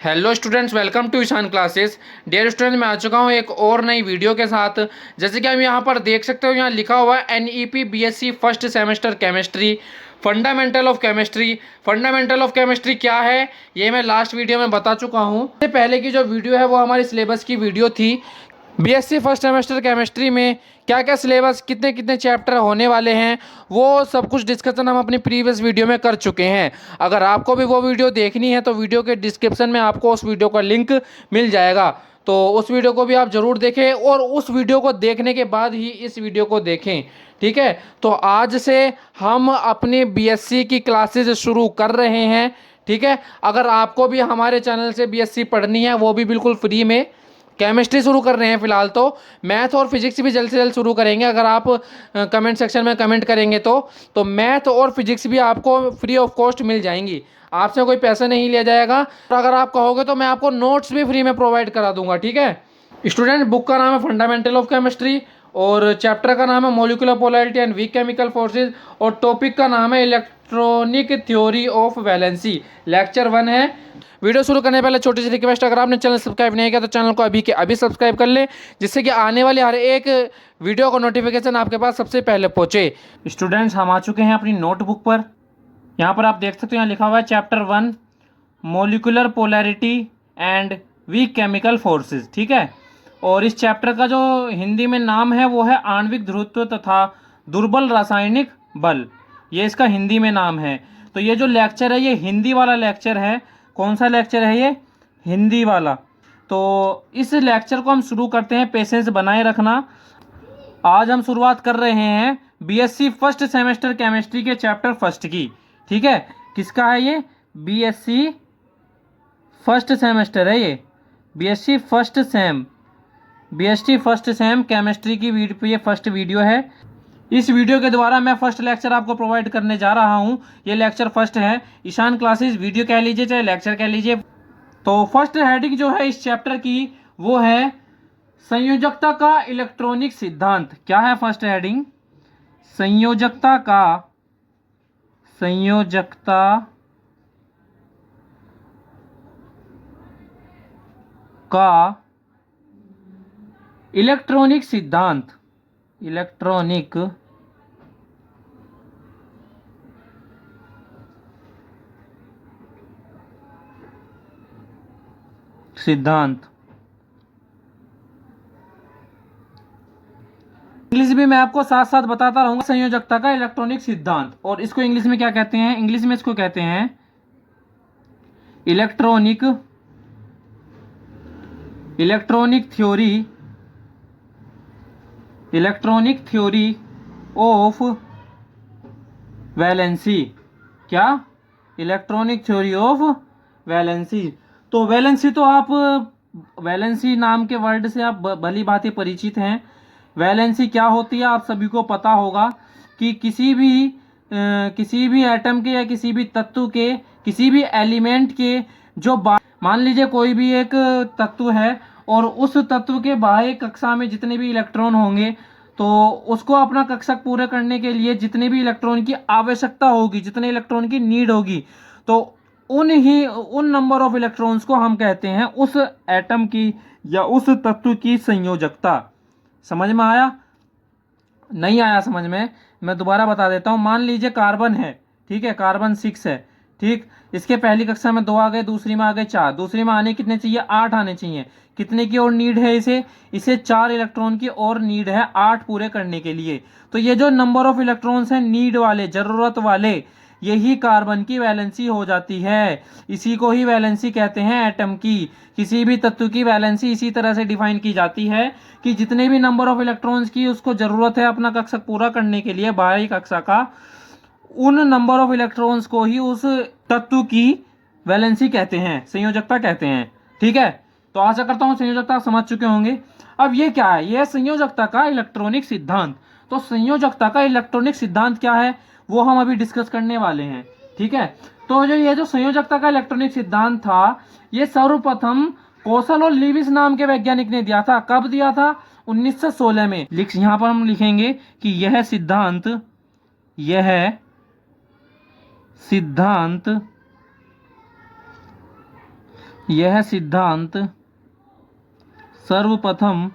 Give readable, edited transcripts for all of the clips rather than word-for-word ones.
Hello students, welcome to Ishan classes. Dear students, मैं आ चुका हूँ एक और नई वीडियो के साथ। जैसे कि हम यहाँ पर देख सकते हो, यहाँ लिखा हुआ है NEP BSc first semester chemistry, fundamental of chemistry. Fundamental of chemistry क्या है ये मैं लास्ट वीडियो में बता चुका हूँ। इससे पहले की जो वीडियो है वो हमारी सिलेबस की वीडियो थी। BSc फर्स्ट सेमेस्टर केमिस्ट्री में क्या क्या सिलेबस, कितने कितने चैप्टर होने वाले हैं, वो सब कुछ डिस्कशन हम अपनी प्रीवियस वीडियो में कर चुके हैं। अगर आपको भी वो वीडियो देखनी है तो वीडियो के डिस्क्रिप्शन में आपको उस वीडियो का लिंक मिल जाएगा, तो उस वीडियो को भी आप ज़रूर देखें और उस वीडियो को देखने के बाद ही इस वीडियो को देखें। ठीक है, तो आज से हम अपनी BSc की क्लासेज शुरू कर रहे हैं। ठीक है, अगर आपको भी हमारे चैनल से BSc पढ़नी है, वो भी बिल्कुल फ्री में। केमिस्ट्री शुरू कर रहे हैं फिलहाल, तो मैथ और फिजिक्स भी जल्द से जल्द शुरू करेंगे। अगर आप कमेंट सेक्शन में कमेंट करेंगे तो मैथ और फिजिक्स भी आपको फ्री ऑफ कॉस्ट मिल जाएंगी, आपसे कोई पैसा नहीं लिया जाएगा। और अगर आप कहोगे तो मैं आपको नोट्स भी फ्री में प्रोवाइड करा दूंगा। ठीक है स्टूडेंट, बुक का नाम है फंडामेंटल ऑफ केमिस्ट्री और चैप्टर का नाम है molecular polarity and weak chemical forces और टॉपिक का नाम है electronic theory of valency. Lecture 1 है। वीडियो शुरू करने से पहले छोटी सी रिक्वेस्ट, अगर आपने चैनल सब्सक्राइब नहीं किया तो चैनल को अभी के अभी सब्सक्राइब कर लें, जिससे कि आने वाली हर एक वीडियो का नोटिफिकेशन आपके पास सबसे पहले पहुंचे। स्टूडेंट्स, हम आ चुके हैं अपनी नोटबुक पर। यहाँ पर आप देख सकते हो, यहाँ लिखा हुआ है chapter 1 molecular polarity and weak chemical forces. ठीक है, और इस चैप्टर का जो हिंदी में नाम है वो है आणविक ध्रुवत्व तथा दुर्बल रासायनिक बल, ये इसका हिंदी में नाम है। तो ये जो लेक्चर है ये हिंदी वाला लेक्चर है। कौन सा लेक्चर है ये? हिंदी वाला। तो इस लेक्चर को हम शुरू करते हैं, पेशेंस बनाए रखना। आज हम शुरुआत कर रहे हैं BSc फर्स्ट सेमेस्टर केमिस्ट्री के चैप्टर फर्स्ट की। ठीक है, किसका है ये? BSc फर्स्ट सेमेस्टर है ये, BSc फर्स्ट सेम केमिस्ट्री की ये फर्स्ट वीडियो है। इस वीडियो के द्वारा मैं फर्स्ट लेक्चर आपको प्रोवाइड करने जा रहा हूं। ये लेक्चर फर्स्ट है। ईशान क्लासेस वीडियो कह लीजिए चाहे लेक्चर कह लीजिए। तो फर्स्ट हेडिंग जो है इस चैप्टर की वो है संयोजकता का इलेक्ट्रॉनिक सिद्धांत। क्या है फर्स्ट हेडिंग? संयोजकता का इलेक्ट्रॉनिक सिद्धांत। इंग्लिश भी मैं आपको साथ साथ बताता रहूंगा। संयोजकता का इलेक्ट्रॉनिक सिद्धांत, और इसको इंग्लिश में क्या कहते हैं? इंग्लिश में इसको कहते हैं इलेक्ट्रॉनिक थ्योरी ऑफ वैलेंसी। क्या? Electronic theory of valency. तो वैलेंसी तो आप वैलेंसी नाम के वर्ड से आप भली भांति परिचित हैं। वैलेंसी क्या होती है आप सभी को पता होगा कि किसी भी एटम के या किसी भी तत्व के, किसी भी एलिमेंट के जो मान लीजिए कोई भी एक तत्व है और उस तत्व के बाह्य कक्षा में जितने भी इलेक्ट्रॉन होंगे, तो उसको अपना कक्षक पूरा करने के लिए जितने भी इलेक्ट्रॉन की आवश्यकता होगी, जितने इलेक्ट्रॉन की नीड होगी, तो उन नंबर ऑफ इलेक्ट्रॉन्स को हम कहते हैं उस एटम की या उस तत्व की संयोजकता। समझ में आया? नहीं आया समझ में? मैं दोबारा बता देता हूं। मान लीजिए कार्बन है, ठीक है, कार्बन 6 है। ठीक, इसके पहली कक्षा में 2 आ गए, दूसरी में आ गए 4, दूसरी में आने कितने चाहिए? 8 आने चाहिए। कितने की और नीड है इसे 4 इलेक्ट्रॉन की और नीड है 8 पूरे करने के लिए। तो ये जो नंबर ऑफ इलेक्ट्रॉन्स हैं नीड वाले, जरूरत वाले, यही कार्बन की वैलेंसी हो जाती है। इसी को ही वैलेंसी कहते हैं एटम की। किसी भी तत्व की वैलेंसी इसी तरह से डिफाइन की जाती है कि जितने भी नंबर ऑफ इलेक्ट्रॉन्स की उसको जरूरत है अपना कक्षक पूरा करने के लिए, बाहरी कक्षा का, उन नंबर ऑफ इलेक्ट्रॉन्स को ही उस तत्व की वैलेंसी कहते हैं, संयोजकता कहते हैं। ठीक है, तो आशा करता हूं संयोजकता समझ चुके होंगे। अब ये क्या है? यह संयोजकता का इलेक्ट्रॉनिक सिद्धांत। तो संयोजकता का इलेक्ट्रॉनिक सिद्धांत क्या है वो हम अभी डिस्कस करने वाले हैं। ठीक है, तो ये जो संयोजकता का इलेक्ट्रॉनिक सिद्धांत था, ये सर्वप्रथम कौशल और लीविस नाम के वैज्ञानिक ने दिया था। कब दिया था? 1916 में। यहां पर हम लिखेंगे कि यह सिद्धांत यह सिद्धांत सर्वप्रथम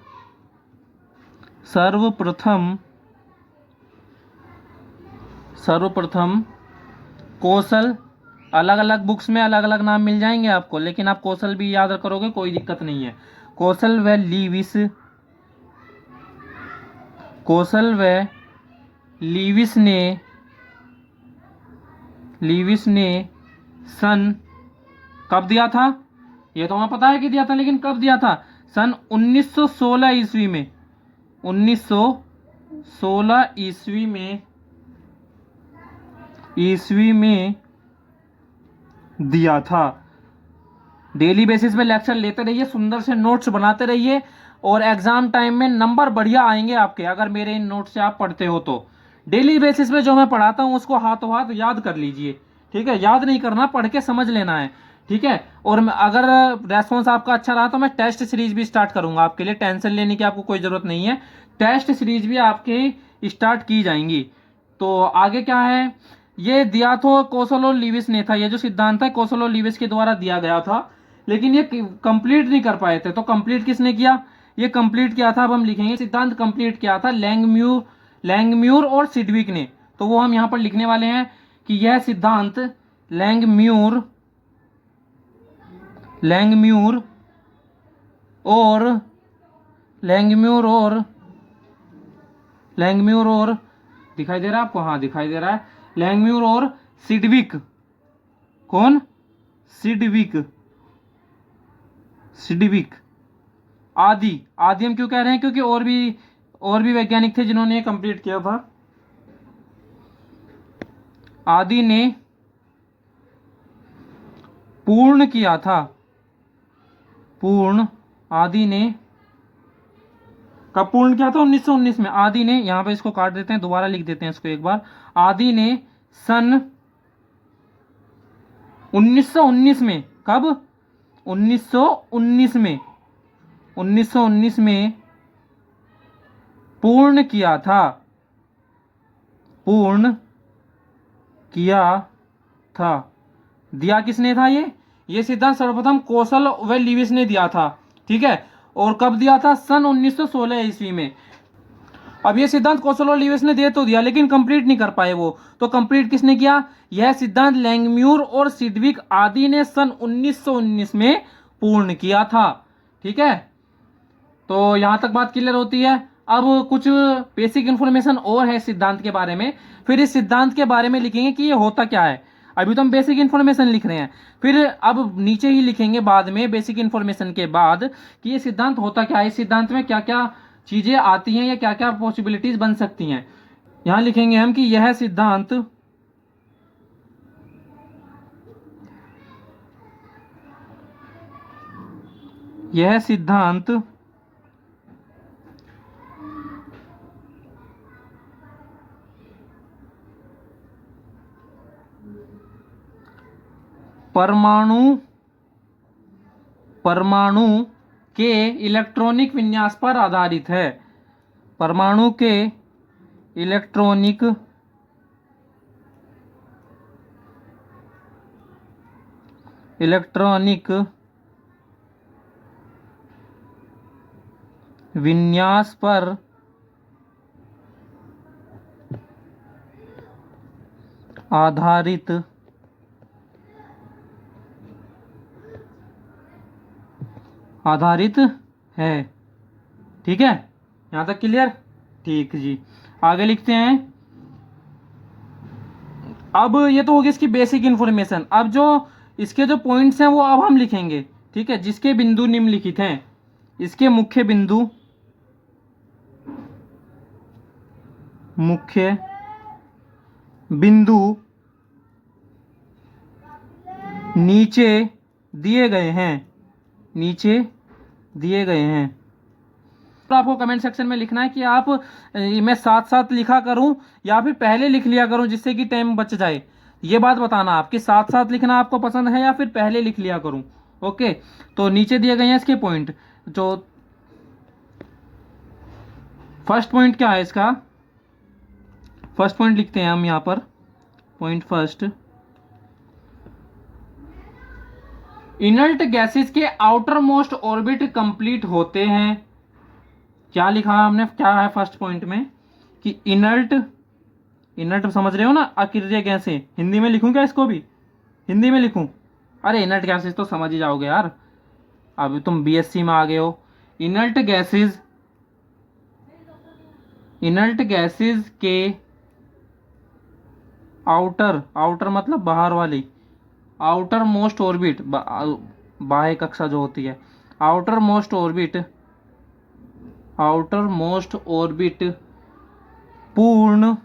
कौशल, अलग अलग बुक्स में अलग अलग नाम मिल जाएंगे आपको, लेकिन आप कौशल भी याद करोगे कोई दिक्कत नहीं है। कौशल व लीविस ने सन कब दिया था, ये तो हमें पता है कि दिया था, लेकिन कब दिया था? सन 1916 ईस्वी में। 1916 ईस्वी में दिया था। डेली बेसिस पे लेक्चर लेते रहिए, सुंदर से नोट्स बनाते रहिए, और एग्जाम टाइम में नंबर बढ़िया आएंगे आपके, अगर मेरे इन नोट्स से आप पढ़ते हो तो। डेली बेसिस पे जो मैं पढ़ाता हूँ उसको हाथों हाथ याद कर लीजिए, ठीक है? याद नहीं करना, पढ़ के समझ लेना है, ठीक है? और अगर रेस्पॉन्स आपका अच्छा रहा तो मैं टेस्ट सीरीज भी स्टार्ट करूंगा आपके लिए, टेंशन लेने की आपको कोई जरूरत नहीं है। टेस्ट सीरीज भी आपके स्टार्ट की जाएंगी। तो आगे क्या है, ये दिया तो कौशल और लीविस ने था, ये जो सिद्धांत है कौशल और लीविस के द्वारा दिया गया था, लेकिन ये कंप्लीट नहीं कर पाए थे। तो कंप्लीट किसने किया? ये कंप्लीट किया था, अब हम लिखेंगे सिद्धांत कंप्लीट किया था लैंगम्यूर और सिडविक ने। तो वो हम यहां पर लिखने वाले हैं कि यह सिद्धांत लैंगम्यूर और दिखाई दे रहा है आपको? हाँ दिखाई दे रहा है। लैंगम्यूर और सिडविक, कौन? सिडविक आदि हम क्यों कह रहे हैं? क्योंकि और भी वैज्ञानिक थे जिन्होंने ये कंप्लीट किया था। आदि ने पूर्ण किया था। आदि ने कब पूर्ण किया था? 1919 में। आदि ने, यहां पे इसको काट देते हैं, दोबारा लिख देते हैं इसको एक बार। आदि ने सन 1919 में, कब? 1919 में पूर्ण किया था। दिया किसने था? ये सिद्धांत सर्वप्रथम कौशल व लीविस ने दिया था, ठीक है? और कब दिया था? सन 1916 ईस्वी में। अब ये सिद्धांत कौशल और लीविस ने दे तो दिया, लेकिन कंप्लीट नहीं कर पाए वो। तो कंप्लीट किसने किया? यह सिद्धांत लैंगम्यूर और सिडविक आदि ने सन 1919 में पूर्ण किया था, ठीक है? तो यहां तक बात क्लियर होती है। अब कुछ बेसिक इंफॉर्मेशन और है सिद्धांत के बारे में, फिर इस सिद्धांत के बारे में लिखेंगे कि ये होता क्या है। अभी तो हम बेसिक इंफॉर्मेशन लिख रहे हैं, फिर अब नीचे ही लिखेंगे बाद में बेसिक इंफॉर्मेशन के बाद कि ये सिद्धांत होता क्या है, इस सिद्धांत में क्या क्या चीजें आती हैं या क्या क्या पॉसिबिलिटीज बन सकती हैं। यहां लिखेंगे हम कि यह सिद्धांत परमाणु के इलेक्ट्रॉनिक विन्यास पर आधारित है। परमाणु के इलेक्ट्रॉनिक विन्यास पर आधारित है, ठीक है? यहां तक क्लियर? ठीक जी, आगे लिखते हैं। अब ये तो होगी इसकी बेसिक इंफॉर्मेशन। अब जो इसके जो पॉइंट्स हैं वो अब हम लिखेंगे, ठीक है? जिसके बिंदु निम्नलिखित हैं, इसके मुख्य बिंदु नीचे दिए गए हैं। तो आपको कमेंट सेक्शन में लिखना है कि आप मैं साथ साथ लिखा करूं या फिर पहले लिख लिया करूं, जिससे कि टाइम बच जाए। ये बात बताना आपके साथ साथ लिखना आपको पसंद है या फिर पहले लिख लिया करूं। ओके, तो नीचे दिए गए हैं इसके पॉइंट। जो फर्स्ट पॉइंट क्या है इसका? फर्स्ट पॉइंट लिखते हैं हम यहां पर। पॉइंट फर्स्ट, इनर्ट गैसेस के आउटर मोस्ट ऑर्बिट कंप्लीट होते हैं। क्या लिखा है हमने, क्या है फर्स्ट पॉइंट में कि इनर्ट, इनर्ट समझ रहे हो ना, अकिरणीय गैसें। हिंदी में लिखूं क्या इसको भी, हिंदी में लिखूं? अरे इनर्ट गैसेस तो समझ ही जाओगे यार, अभी तुम बीएससी में आ गए हो। इनर्ट गैसेस, इनर्ट गैसेस के आउटर, आउटर मतलब बाहर वाली, आउटर मोस्ट ऑर्बिट, बाह्य कक्षा जो होती है, outer most orbit, outer most orbit पूर्ण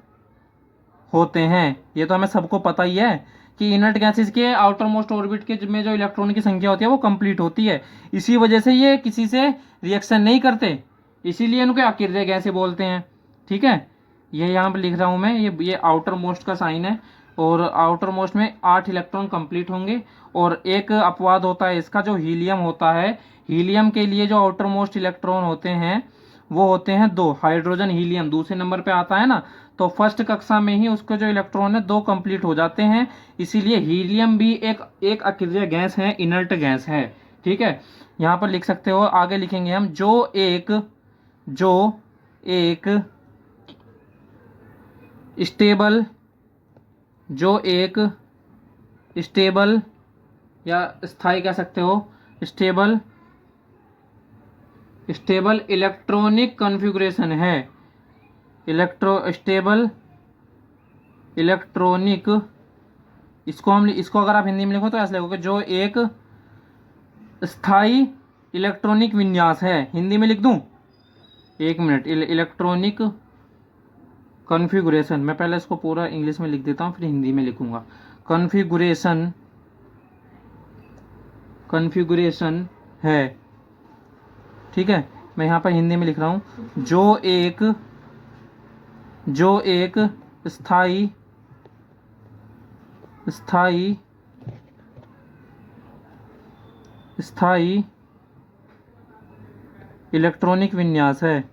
होते हैं। ये तो हमें सबको पता ही है कि इनर्ट गैसेस के आउटर मोस्ट ऑर्बिट के में जो इलेक्ट्रॉन की संख्या होती है वो कंप्लीट होती है, इसी वजह से ये किसी से रिएक्शन नहीं करते, इसीलिए इनको अकिरणीय गैसें बोलते हैं। ठीक है, ये यहाँ पर लिख रहा हूँ मैं, ये आउटर मोस्ट का साइन है, और आउटर मोस्ट में 8 इलेक्ट्रॉन कंप्लीट होंगे। और एक अपवाद होता है इसका, जो हीलियम होता है, हीलियम के लिए जो आउटर मोस्ट इलेक्ट्रॉन होते हैं वो होते हैं 2, हाइड्रोजन हीलियम दूसरे नंबर पे आता है ना, तो फर्स्ट कक्षा में ही उसके जो इलेक्ट्रॉन है 2 कंप्लीट हो जाते हैं, इसीलिए हीलियम भी एक अकिरणीय गैस है, इनर्ट गैस है। ठीक है, यहाँ पर लिख सकते हो, आगे लिखेंगे हम, जो एक स्टेबल, जो एक स्टेबल या स्थायी कह सकते हो, स्टेबल, स्टेबल इलेक्ट्रॉनिक कॉन्फ़िगरेशन है, स्टेबल इलेक्ट्रॉनिक, इसको अगर आप हिंदी में लिखो तो ऐसे लिखोगे, जो एक स्थायी इलेक्ट्रॉनिक विन्यास है। हिंदी में लिख दूं, एक मिनट, इलेक्ट्रॉनिक कॉन्फ़िगरेशन, मैं पहले इसको पूरा इंग्लिश में लिख देता हूँ फिर हिंदी में लिखूंगा। कॉन्फ़िगरेशन, कॉन्फ़िगरेशन है। ठीक है, मैं यहाँ पर हिंदी में लिख रहा हूँ, जो एक स्थायी, स्थायी, स्थायी इलेक्ट्रॉनिक विन्यास है,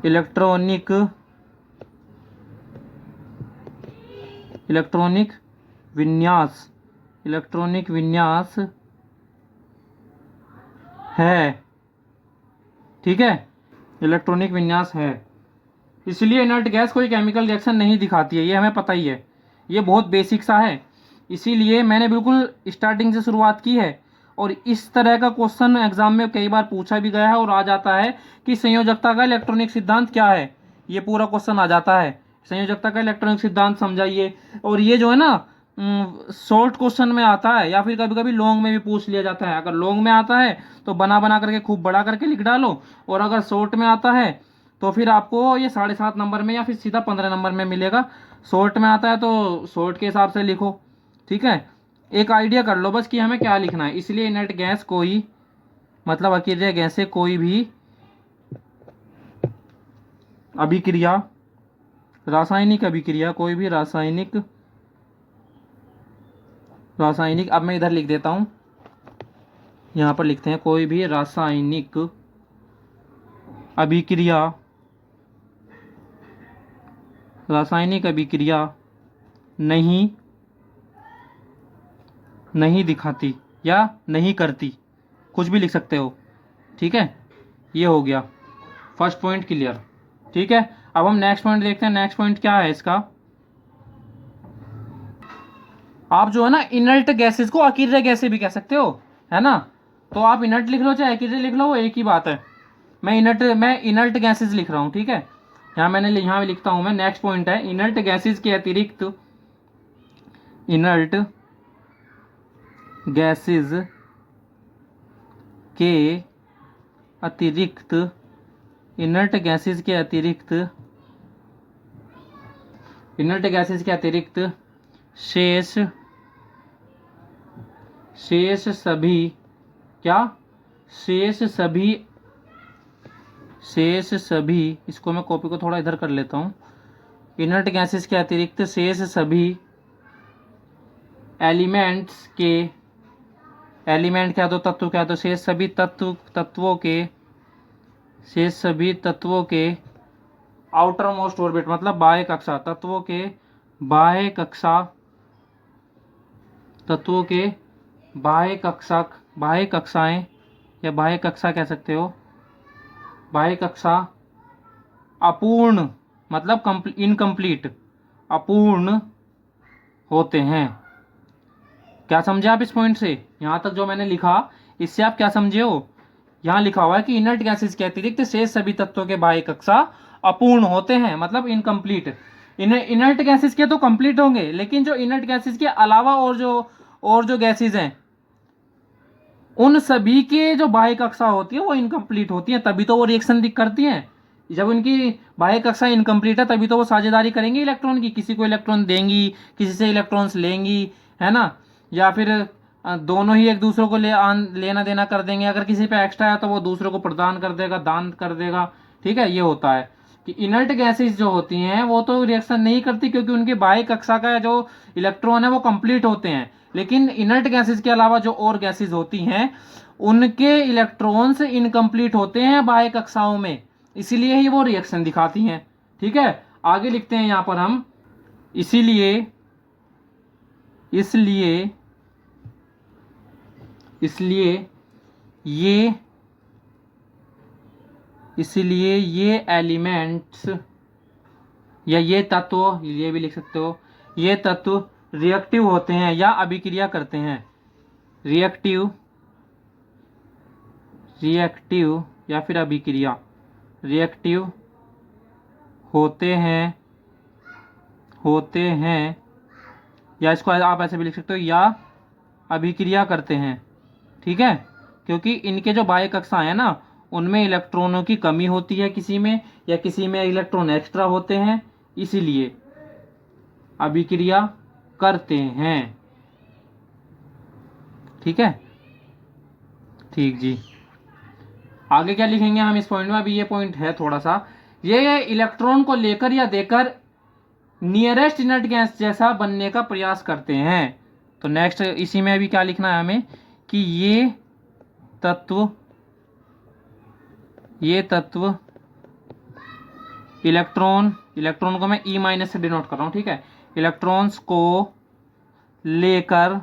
इलेक्ट्रॉनिक, इलेक्ट्रॉनिक विन्यास, इलेक्ट्रॉनिक विन्यास है। ठीक है, इलेक्ट्रॉनिक विन्यास है, इसलिए इनर्ट गैस कोई केमिकल रिएक्शन नहीं दिखाती है, ये हमें पता ही है, ये बहुत बेसिक सा है, इसीलिए मैंने बिल्कुल स्टार्टिंग से शुरुआत की है। और इस तरह का क्वेश्चन एग्जाम में कई बार पूछा भी गया है और आ जाता है कि संयोजकता का इलेक्ट्रॉनिक सिद्धांत क्या है, ये पूरा क्वेश्चन आ जाता है, संयोजकता का इलेक्ट्रॉनिक सिद्धांत समझाइए। और ये जो है ना शॉर्ट क्वेश्चन में आता है, या फिर कभी कभी लॉन्ग में भी पूछ लिया जाता है। अगर लॉन्ग में आता है तो बना बना करके खूब बड़ा करके लिख डालो, और अगर शॉर्ट में आता है तो फिर आपको ये 7.5 नंबर में या फिर सीधा 15 नंबर में मिलेगा। शॉर्ट में आता है तो शॉर्ट के हिसाब से लिखो। ठीक है, एक आइडिया कर लो बस कि हमें क्या लिखना है। इसलिए इनर्ट गैस कोई, मतलब अकेले गैस से कोई भी अभिक्रिया, रासायनिक अभिक्रिया, कोई भी रासायनिक, रासायनिक, अब मैं इधर लिख देता हूं, यहां पर लिखते हैं, कोई भी रासायनिक अभिक्रिया, रासायनिक अभिक्रिया नहीं दिखाती या नहीं करती, कुछ भी लिख सकते हो। ठीक है, ये हो गया फर्स्ट पॉइंट क्लियर। ठीक है, अब हम नेक्स्ट पॉइंट देखते हैं। नेक्स्ट पॉइंट क्या है इसका, आप जो है ना इनर्ट गैसेस को अकिरणीय गैसें भी कह सकते हो, है ना, तो आप इनर्ट लिख लो चाहे अकिरणीय लिख लो, वो एक ही बात है। मैं इनर्ट गैसेस लिख रहा हूं। ठीक है, यहाँ लिखता हूं मैं, नेक्स्ट पॉइंट है, इनर्ट गैसेस के अतिरिक्त, इनर्ट गैसेस के अतिरिक्त, इनर्ट गैसेस के अतिरिक्त, इनर्ट गैसेस के अतिरिक्त शेष सभी, क्या, शेष सभी, इसको मैं कॉपी को थोड़ा इधर कर लेता हूं, इनर्ट गैसेस के अतिरिक्त शेष सभी एलिमेंट्स के, एलिमेंट क्या, तो तत्व क्या, तो शेष सभी तत्वों के, शेष सभी तत्वों के आउटर मोस्ट ऑर्बिट, मतलब बाह्य कक्षा, तत्वों के बाह्य कक्षा तत्वों के बाह्य कक्षाएं या बाह्य कक्षा कह सकते हो, बाह्य कक्षा अपूर्ण मतलब इनकम्प्लीट, अपूर्ण होते हैं। क्या समझे आप इस पॉइंट से? यहाँ तक जो मैंने लिखा इससे आप क्या समझे हो? यहाँ लिखा हुआ है कि इनर्ट गैसेस के अतिरिक्त शेष सभी तत्वों के बाह्य कक्षा अपूर्ण होते हैं, मतलब इनकम्प्लीट। इनर्ट गैसेस के तो कंप्लीट होंगे, लेकिन जो इनर्ट गैसेस के अलावा और जो गैसेस हैं उन सभी के जो बाह्य कक्षा होती है वो इनकम्प्लीट होती है, तभी तो वो रिएक्शन करती हैं। जब उनकी बाह्य कक्षा इनकम्प्लीट है तभी तो वो साझेदारी करेंगी इलेक्ट्रॉन की, किसी को इलेक्ट्रॉन देंगी, किसी से इलेक्ट्रॉन्स लेंगी, है ना, या फिर दोनों ही एक दूसरे को लेना देना कर देंगे। अगर किसी पे एक्स्ट्रा है तो वो दूसरे को प्रदान कर देगा, दान कर देगा। ठीक है, ये होता है कि इनर्ट गैसेस जो होती हैं वो तो रिएक्शन नहीं करती, क्योंकि उनकी बाह्य कक्षा का जो इलेक्ट्रॉन है वो कंप्लीट होते हैं। लेकिन इनर्ट गैसेस के अलावा जो और गैसेस होती हैं उनके इलेक्ट्रॉन्स इनकम्प्लीट होते हैं बाह्य कक्षाओं में, इसीलिए ही वो रिएक्शन दिखाती हैं। ठीक है, आगे लिखते हैं यहां पर हम, इसीलिए ये एलिमेंट्स या ये तत्व, ये भी लिख सकते हो, ये तत्व रिएक्टिव होते हैं या अभिक्रिया करते हैं। रिएक्टिव या फिर अभिक्रिया, रिएक्टिव होते हैं, या इसको आप ऐसे भी लिख सकते हो, या अभिक्रिया करते हैं। ठीक है, क्योंकि इनके जो बाह्य कक्षा है ना उनमें इलेक्ट्रॉनों की कमी होती है किसी में, या किसी में इलेक्ट्रॉन एक्स्ट्रा होते हैं, इसीलिए अभिक्रिया करते हैं। ठीक है, ठीक जी। आगे क्या लिखेंगे हम इस पॉइंट में? अभी ये पॉइंट है थोड़ा सा, ये इलेक्ट्रॉन को लेकर या देकर नियरेस्ट इनर्ट गैस जैसा बनने का प्रयास करते हैं। तो नेक्स्ट इसी में अभी क्या लिखना है हमें कि ये तत्व इलेक्ट्रॉन को मैं E- से डिनोट कर रहा हूं। ठीक है, इलेक्ट्रॉन्स को लेकर,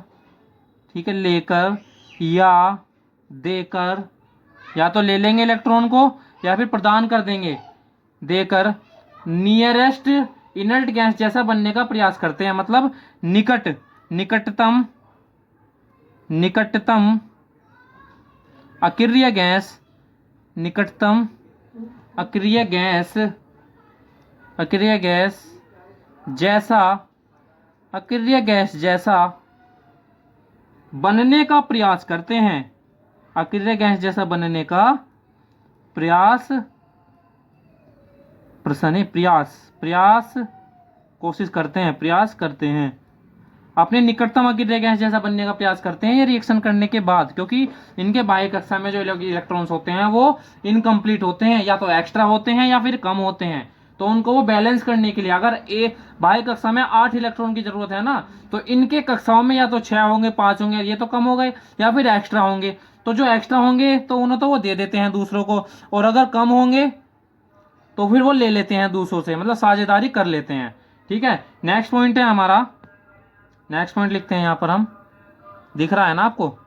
ठीक है, लेकर या देकर, या तो ले लेंगे इलेक्ट्रॉन को या फिर प्रदान कर देंगे, देकर नियरेस्ट इनर्ट गैस जैसा बनने का प्रयास करते हैं, मतलब निकटतम अक्रिय गैस, निकटतम अक्रिय गैस जैसा बनने का प्रयास करते हैं। अक्रिय गैस जैसा बनने का प्रयास कोशिश करते हैं, प्रयास करते हैं। अपने निकटतम अक्रिय गैस जैसा बनने का प्रयास करते हैं ये रिएक्शन करने के बाद, क्योंकि इनके बाह्य कक्षा में जो इलेक्ट्रॉन्स होते हैं वो इनकम्प्लीट होते हैं, या तो एक्स्ट्रा होते हैं या फिर कम होते हैं। तो उनको वो बैलेंस करने के लिए, अगर बाह्य कक्षा में 8 इलेक्ट्रॉन की जरूरत है ना, तो इनके कक्षाओं में या तो 6 होंगे, 5 होंगे, ये तो कम हो गए, या फिर एक्स्ट्रा होंगे। तो जो एक्स्ट्रा होंगे तो उन्हें तो वो दे देते हैं दूसरों को, और अगर कम होंगे तो फिर वो ले लेते हैं दूसरों से, मतलब साझेदारी कर लेते हैं। ठीक है, नेक्स्ट पॉइंट है हमारा, नेक्स्ट पॉइंट लिखते हैं यहाँ पर हम, दिख रहा है ना आपको,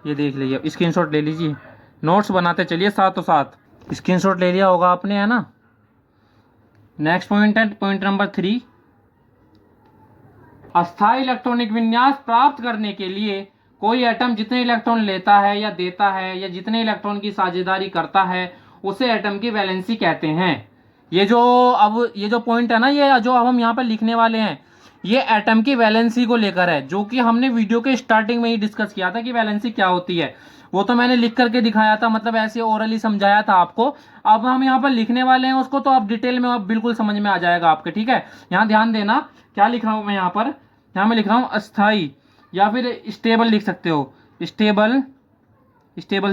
ये देख लीजिए, स्क्रीनशॉट ले लीजिए, नोट्स बनाते चलिए साथों साथ। स्क्रीनशॉट ले लिया होगा आपने, है ना। नेक्स्ट पॉइंट है पॉइंट नंबर 3, अस्थायी इलेक्ट्रॉनिक विन्यास प्राप्त करने के लिए कोई एटम जितने इलेक्ट्रॉन लेता है या देता है, या जितने इलेक्ट्रॉन की साझेदारी करता है, उसे एटम की वैलेंसी कहते हैं। ये जो पॉइंट है ना, ये जो अब हम यहाँ पर लिखने वाले हैं, ये एटम की वैलेंसी को लेकर है, जो कि हमने वीडियो के स्टार्टिंग में ही डिस्कस किया था कि वैलेंसी क्या होती है। वो तो मैंने लिख करके दिखाया था, मतलब ऐसे ओरली समझाया था आपको। अब हम यहाँ पर लिखने वाले हैं उसको, तो अब डिटेल में अब बिल्कुल समझ में आ जाएगा आपके। ठीक है, यहाँ ध्यान देना क्या लिख रहा हूँ मैं यहाँ पर। यहाँ मैं लिख रहा हूँ अस्थाई, या फिर स्टेबल लिख सकते हो। स्टेबल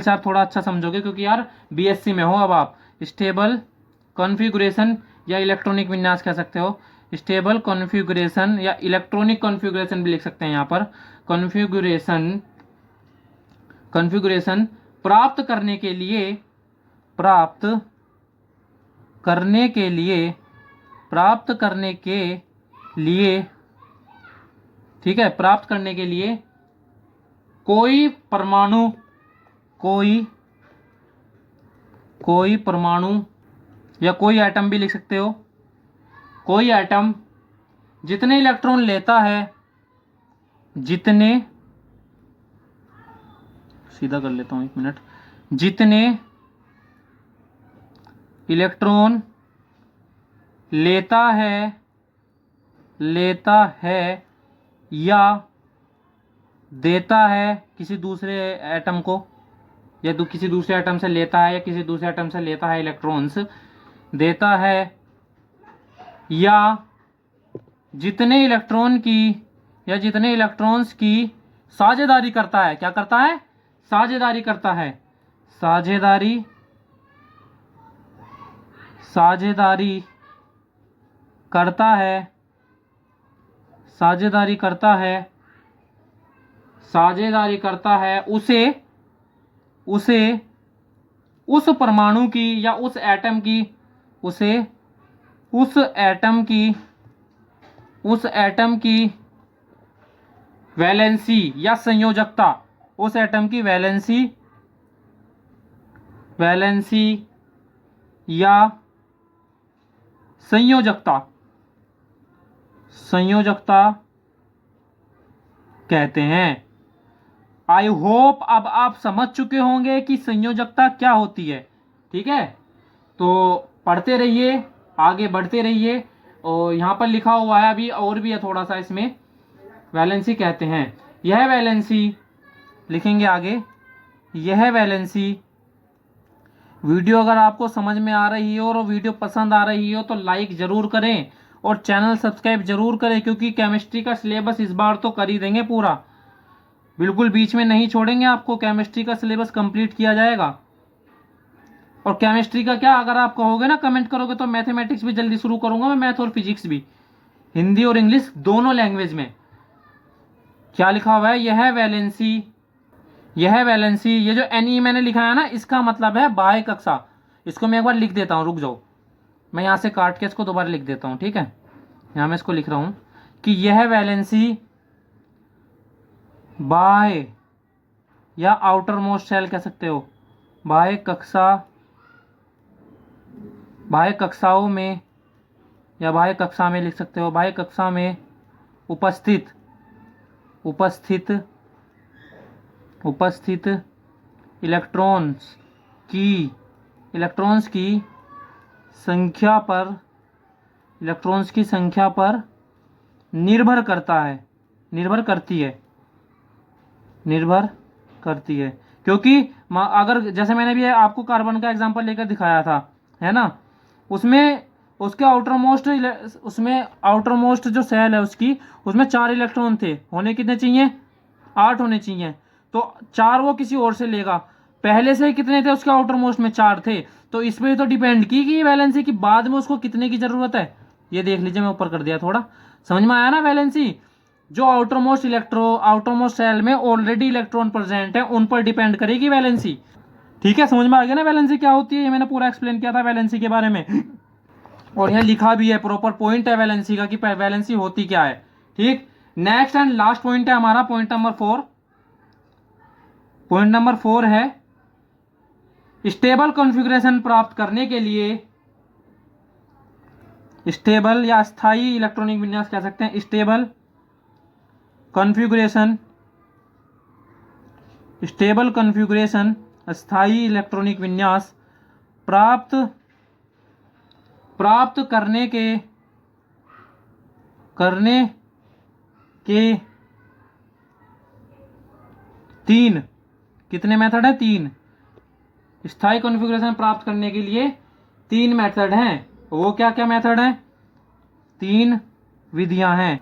से आप थोड़ा अच्छा समझोगे, क्योंकि यार बीएससी में हो अब आप। स्टेबल कॉन्फ़िगरेशन या इलेक्ट्रॉनिक विन्यास कह सकते हो। स्टेबल कॉन्फ़िगरेशन या इलेक्ट्रॉनिक कॉन्फ़िगरेशन भी लिख सकते हैं यहाँ पर। कॉन्फ़िगरेशन प्राप्त करने के लिए, ठीक है, प्राप्त करने के लिए कोई परमाणु कोई परमाणु या कोई एटम भी लिख सकते हो, कोई एटम जितने इलेक्ट्रॉन लेता है, जितने, सीधा कर लेता हूं 1 मिनट, जितने इलेक्ट्रॉन लेता है या देता है किसी दूसरे एटम को, या किसी दूसरे एटम से लेता है या किसी दूसरे एटम से लेता है इलेक्ट्रॉन्स, देता है, या जितने इलेक्ट्रॉन्स की साझेदारी करता है। क्या करता है? साझेदारी करता है। साझेदारी करता है, साझेदारी करता है, उसे उस परमाणु की या उस एटम की, उस एटम की वैलेंसी या संयोजकता, उस एटम की वैलेंसी या संयोजकता कहते हैं। आई होप अब आप समझ चुके होंगे कि संयोजकता क्या होती है। ठीक है, तो पढ़ते रहिए, आगे बढ़ते रहिए। और यहाँ पर लिखा हुआ है, अभी और भी है थोड़ा सा इसमें, वैलेंसी कहते हैं। यह वैलेंसी लिखेंगे आगे, यह वैलेंसी। वीडियो अगर आपको समझ में आ रही हो और वीडियो पसंद आ रही हो तो लाइक जरूर करें और चैनल सब्सक्राइब जरूर करें, क्योंकि केमिस्ट्री का सिलेबस इस बार तो कर ही देंगे पूरा, बिल्कुल बीच में नहीं छोड़ेंगे आपको। केमिस्ट्री का सिलेबस कंप्लीट किया जाएगा। और केमिस्ट्री का क्या, अगर आप कहोगे ना, कमेंट करोगे, तो मैथमेटिक्स भी जल्दी शुरू करूंगा मैं, मैथ और फिजिक्स भी, हिंदी और इंग्लिश दोनों लैंग्वेज में। क्या लिखा हुआ है? यह वैलेंसी, ये जो NE मैंने लिखा है ना, इसका मतलब है बाह्य कक्षा। इसको मैं एक बार लिख देता हूं, रुक जाओ, मैं यहां से काट के इसको दोबारा लिख देता हूं। ठीक है, यहां मैं इसको लिख रहा हूं कि यह वैलेंसी बाह्य या आउटर मोस्ट शेल कह सकते हो, बाह्य कक्षाओं में, या बाह्य कक्षा में लिख सकते हो, बाह्य कक्षा में उपस्थित इलेक्ट्रॉन्स की संख्या पर निर्भर करती है। क्योंकि अगर जैसे मैंने भी आपको कार्बन का एग्जांपल लेकर दिखाया था, है ना, उसके आउटर मोस्ट जो सेल है उसमें 4 इलेक्ट्रॉन थे, होने कितने चाहिए? 8 होने चाहिए। तो 4 वो किसी और से लेगा, पहले से कितने थे उसके आउटर मोस्ट में? 4 थे। तो इस पर तो डिपेंड की वैलेंसी की बाद में उसको कितने की जरूरत है। ये देख लीजिए, मैं ऊपर कर दिया थोड़ा, समझ में आया ना? वैलेंसी जो आउटर मोस्ट सेल में ऑलरेडी इलेक्ट्रॉन प्रेजेंट है, उन पर डिपेंड करेगी वैलेंसी। ठीक है, समझ में आ गया ना वैलेंसी क्या होती है? ये मैंने पूरा एक्सप्लेन किया था वैलेंसी के बारे में, और यहाँ लिखा भी है, प्रॉपर पॉइंट है वैलेंसी का कि वैलेंसी होती क्या है। ठीक, नेक्स्ट एंड लास्ट पॉइंट है हमारा, पॉइंट नंबर 4। पॉइंट नंबर 4 है, स्टेबल कॉन्फ़िगरेशन प्राप्त करने के लिए, स्टेबल या स्थायी इलेक्ट्रॉनिक विन्यास कह सकते हैं, स्टेबल कॉन्फ़िगरेशन स्थायी इलेक्ट्रॉनिक विन्यास प्राप्त करने के 3, कितने मेथड है? 3। स्थायी कॉन्फ़िगरेशन प्राप्त करने के लिए 3 मेथड हैं। वो क्या क्या मेथड हैं? 3 विधियां हैं,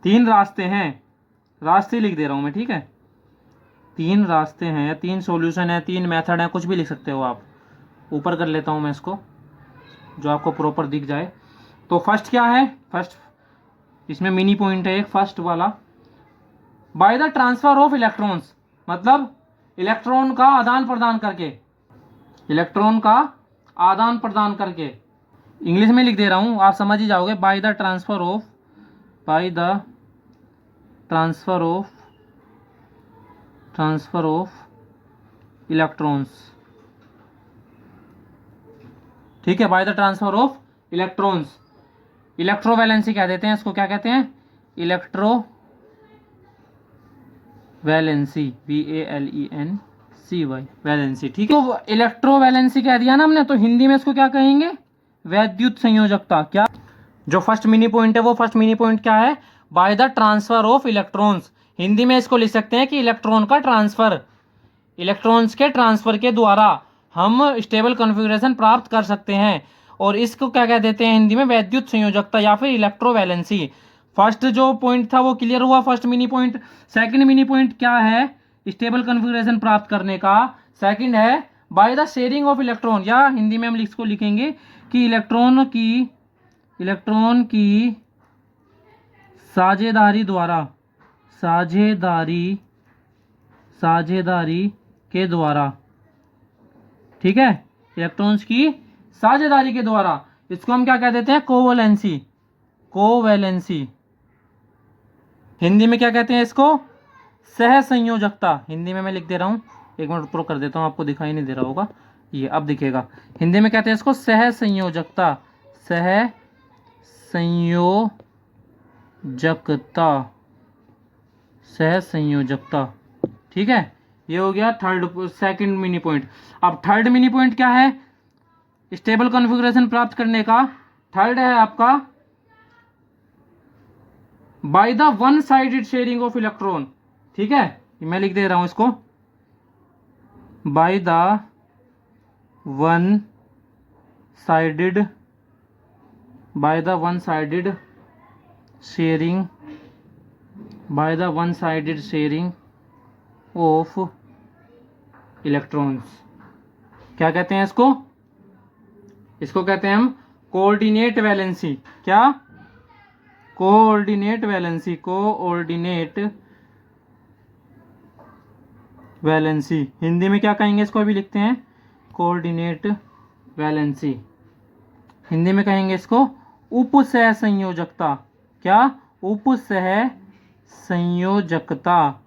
3 रास्ते हैं, रास्ते लिख दे रहा हूं मैं। ठीक है, 3 रास्ते हैं, 3 सॉल्यूशन है, 3 मेथड है, कुछ भी लिख सकते हो आप। ऊपर कर लेता हूं मैं इसको, जो आपको प्रॉपर दिख जाए। तो फर्स्ट क्या है? फर्स्ट, इसमें मिनी पॉइंट है एक, फर्स्ट वाला, by the transfer of electrons, मतलब इलेक्ट्रॉन का आदान प्रदान करके, इंग्लिश में लिख दे रहा हूं, आप समझ ही जाओगे। By the transfer of transfer of electrons. ठीक है, by the transfer of electrons. Electrovalency क्या देते हैं इसको, क्या कहते हैं, इलेक्ट्रोवैलेंसी, VALENCY, वैलेंसी। ठीक है, तो इलेक्ट्रोवैलेंसी कह दिया ना हमने, तो हिंदी में इसको क्या कहेंगे, वैद्युत संयोजकता। क्या, जो फर्स्ट मिनी पॉइंट है वो फर्स्ट मिनी पॉइंट क्या है, by the transfer of electrons. Hindi में इसको लिख सकते हैं कि इलेक्ट्रॉन का ट्रांसफर, इलेक्ट्रॉन्स के ट्रांसफर के द्वारा हम स्टेबल कॉन्फ़िगरेशन प्राप्त कर सकते हैं। और इसको क्या कह देते हैं हिंदी में, वैद्युत संयोजकता या फिर इलेक्ट्रोवैलेंसी। फर्स्ट जो पॉइंट था वो क्लियर हुआ, first mini point. Second mini point क्या है, स्टेबल कॉन्फ़िगरेशन प्राप्त करने का। सेकंड है by the sharing of electron, या हिंदी में हम इसको लिखेंगे कि इलेक्ट्रॉन की साझेदारी द्वारा, साझेदारी के द्वारा। ठीक है, इलेक्ट्रॉन्स की साझेदारी के द्वारा, इसको हम क्या कह देते हैं, कोवैलेंसी। हिंदी में क्या कहते हैं इसको, सहसंयोजकता। हिंदी में मैं लिख दे रहा हूं, एक मिनट ऊपर कर देता हूं, आपको दिखाई नहीं दे रहा होगा, ये अब दिखेगा। हिंदी में कहते हैं इसको सहसंयोजकता, सहसंयोजकता। ठीक है, ये हो गया सेकंड मिनी पॉइंट। अब थर्ड मिनी पॉइंट क्या है, स्टेबल कॉन्फ़िगरेशन प्राप्त करने का। थर्ड है आपका by the one sided sharing of electron. ठीक है, मैं लिख दे रहा हूं इसको, by the one sided sharing of electrons. क्या कहते हैं इसको, इसको कहते हैं हम कोऑर्डिनेट वैलेंसी। क्या, कोऑर्डिनेट वैलेंसी। हिंदी में क्या कहेंगे इसको, अभी लिखते हैं, कोऑर्डिनेट वैलेंसी। हिंदी में कहेंगे इसको उपसहसंयोजकता। क्या, उपसहसंयोजकता।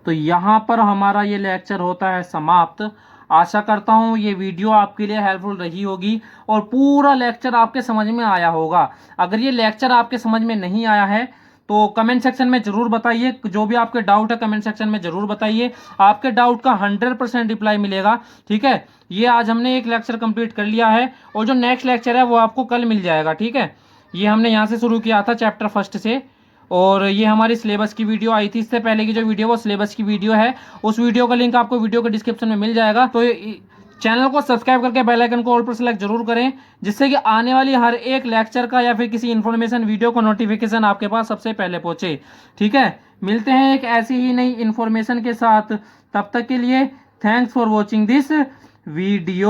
तो यहाँ पर हमारा ये लेक्चर होता है समाप्त। आशा करता हूँ ये वीडियो आपके लिए हेल्पफुल रही होगी और पूरा लेक्चर आपके समझ में आया होगा। अगर ये लेक्चर आपके समझ में नहीं आया है तो कमेंट सेक्शन में ज़रूर बताइए, जो भी आपके डाउट है कमेंट सेक्शन में ज़रूर बताइए, आपके डाउट का 100% रिप्लाई मिलेगा। ठीक है, ये आज हमने एक लेक्चर कंप्लीट कर लिया है और जो नेक्स्ट लेक्चर है वो आपको कल मिल जाएगा। ठीक है, ये हमने यहाँ से शुरू किया था चैप्टर फर्स्ट से, और ये हमारी सिलेबस की वीडियो आई थी। इससे पहले की जो वीडियो वो सिलेबस की वीडियो है, उस वीडियो का लिंक आपको वीडियो के डिस्क्रिप्शन में मिल जाएगा। तो चैनल को सब्सक्राइब करके बेल आइकन को ऑल पर सेलेक्ट जरूर करें, जिससे कि आने वाली हर एक लेक्चर का या फिर किसी इन्फॉर्मेशन वीडियो का नोटिफिकेशन आपके पास सबसे पहले पहुंचे। ठीक है, मिलते हैं एक ऐसी ही नई इन्फॉर्मेशन के साथ, तब तक के लिए thanks for watching this video.